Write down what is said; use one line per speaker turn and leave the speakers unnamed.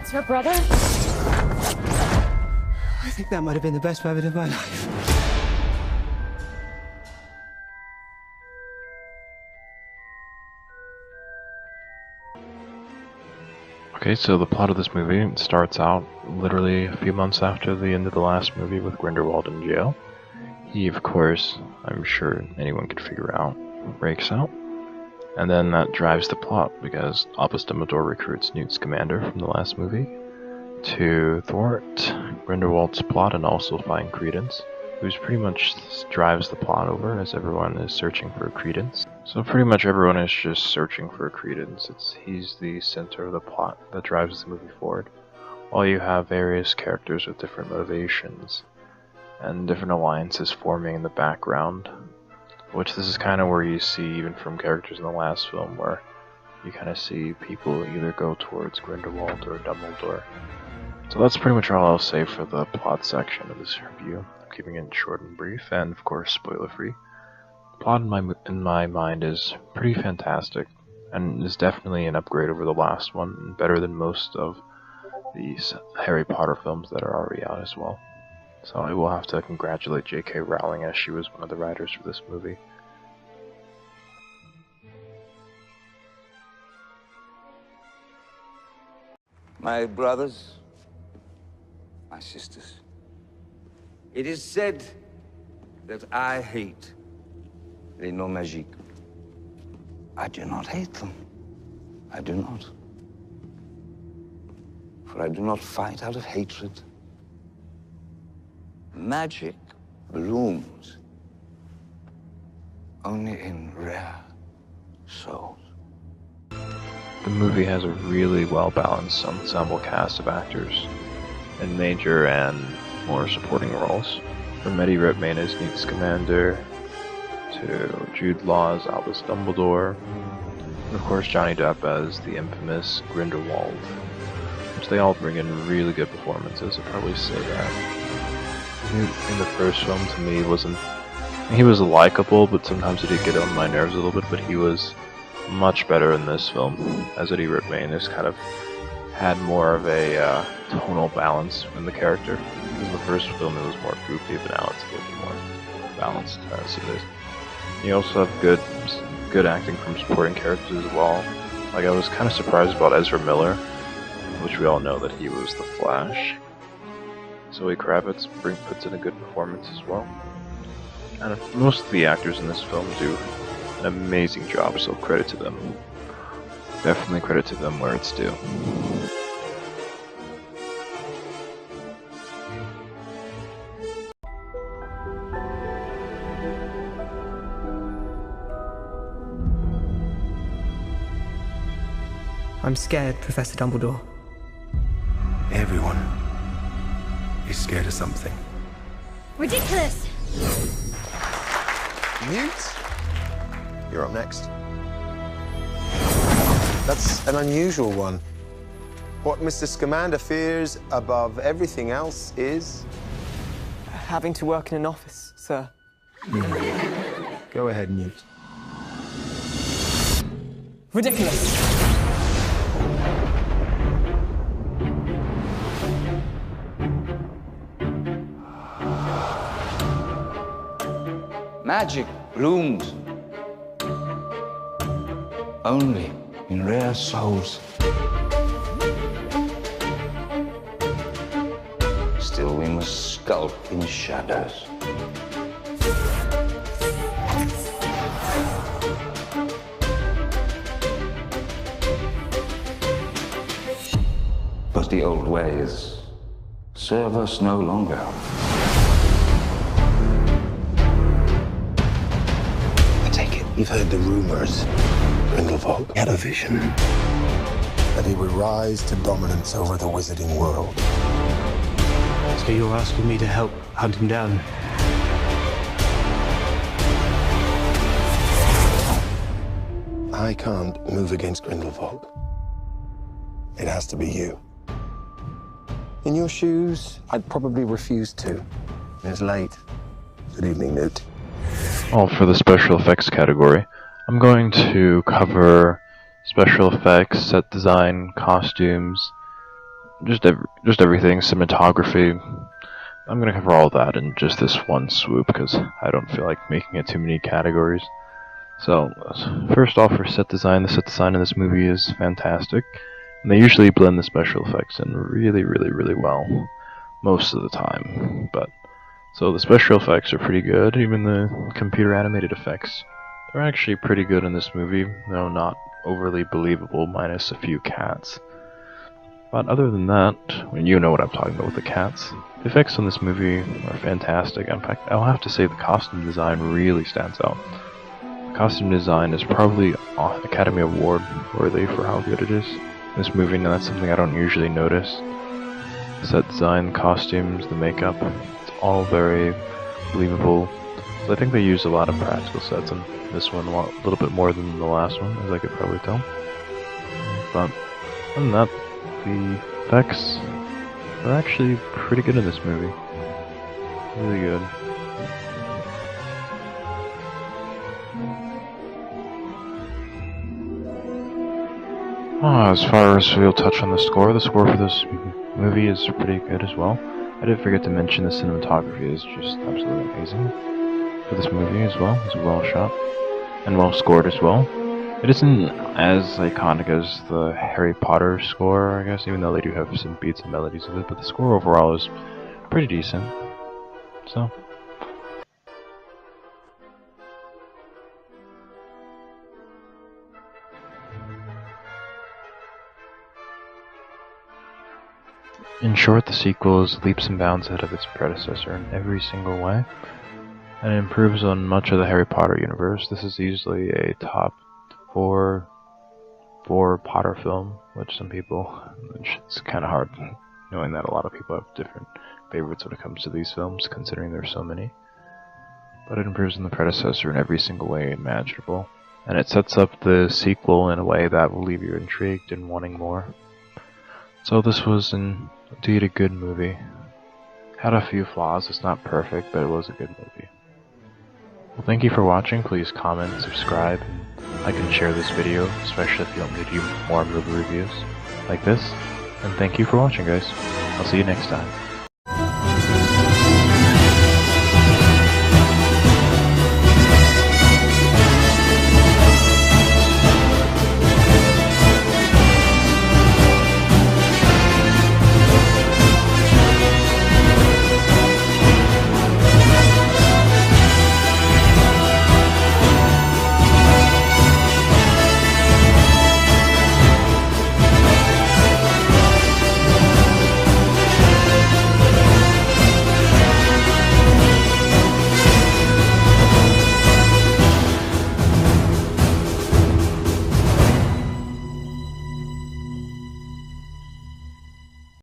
That's her brother?
I think that might have been the best moment of my life.
Okay, so the plot of this movie starts out literally a few months after the end of the last movie with Grindelwald in jail. He, of course, I'm sure anyone could figure out, breaks out. And then that drives the plot, because Albus Dumbledore recruits Newt Scamander from the last movie to thwart Grindelwald's plot and also find Credence, who's pretty much drives the plot over as everyone is searching for Credence. So pretty much everyone is just searching for Credence. He's the center of the plot that drives the movie forward, while you have various characters with different motivations and different alliances forming in the background, which this is kind of where you see even from characters in the last film, where you kind of see people either go towards Grindelwald or Dumbledore. So that's pretty much all I'll say for the plot section of this review. I'm keeping it short and brief, and of course spoiler free. The plot in my mind is pretty fantastic, and is definitely an upgrade over the last one, and better than most of these Harry Potter films that are already out as well. So I will have to congratulate J.K. Rowling, as she was one of the writers for this movie.
My brothers, my sisters, it is said that I hate les noms magiques. I do not hate them. I do not. For I do not fight out of hatred. Magic blooms only in rare souls.
The movie has a really well-balanced ensemble cast of actors in major and more supporting roles, from Eddie Redmayne as Newt Scamander to Jude Law as Albus Dumbledore, and of course Johnny Depp as the infamous Grindelwald, which they all bring in really good performances. I'd probably say that. Newt in the first film to me he was likable, but sometimes he did get on my nerves a little bit, but he was much better in this film, as Eddie Redmayne has kind of had more of a tonal balance in the character. Because in the first film it was more goofy, but now it's a little bit more balanced as it is. You also have good acting from supporting characters as well. Like, I was kind of surprised about Ezra Miller, which we all know that he was the Flash. Zoe Kravitz puts in a good performance as well. And most of the actors in this film do an amazing job, so credit to them. Definitely credit to them where it's due.
I'm scared, Professor Dumbledore.
Everyone is scared of something.
Ridiculous!
Newt, you're up next. That's an unusual one. What Mr. Scamander fears above everything else is...
Having to work in an office, sir.
Go ahead, Newt.
Ridiculous!
Magic blooms only in rare souls. Still, we must skulk in shadows. But the old ways serve us no longer.
You've heard the rumors. Grindelwald had a vision that he would rise to dominance over the wizarding world.
So you're asking me to help hunt him down?
I can't move against Grindelwald. It has to be you. In your shoes, I'd probably refuse to. It's late. Good evening, Newt.
Well, for the special effects category, I'm going to cover special effects, set design, costumes, just everything, cinematography. I'm gonna cover all that in just this one swoop because I don't feel like making it too many categories. So, first off, for set design, the set design in this movie is fantastic. And they usually blend the special effects in really well, most of the time. So the special effects are pretty good, even the computer animated effects. They're actually pretty good in this movie, though not overly believable, minus a few cats. But other than that, you know what I'm talking about with the cats. The effects in this movie are fantastic. In fact, I'll have to say the costume design really stands out. The costume design is probably Academy Award worthy for how good it is in this movie, and that's something I don't usually notice. The set design, costumes, the makeup, it's all very believable. So I think they used a lot of practical sets in this one, a little bit more than the last one, as I could probably tell. But other than that, the effects are actually pretty good in this movie. Really good. As far as we'll touch on the score for this movie is pretty good as well. I did forget to mention the cinematography is just absolutely amazing for this movie as well. It's well shot and well scored as well. It isn't as iconic as the Harry Potter score, I guess, even though they do have some beats and melodies of it, but the score overall is pretty decent. So, in short, the sequel is leaps and bounds ahead of its predecessor in every single way, and it improves on much of the Harry Potter universe. This is easily a top 4 Potter film, which it's kind of hard knowing that a lot of people have different favorites when it comes to these films, considering there's so many. But it improves on the predecessor in every single way imaginable, and it sets up the sequel in a way that will leave you intrigued and wanting more. So this was indeed a good movie. Had a few flaws, it's not perfect, but it was a good movie. Well, thank you for watching. Please comment, subscribe, and like and share this video, especially if you want me to do more movie reviews like this. And thank you for watching, guys. I'll see you next time.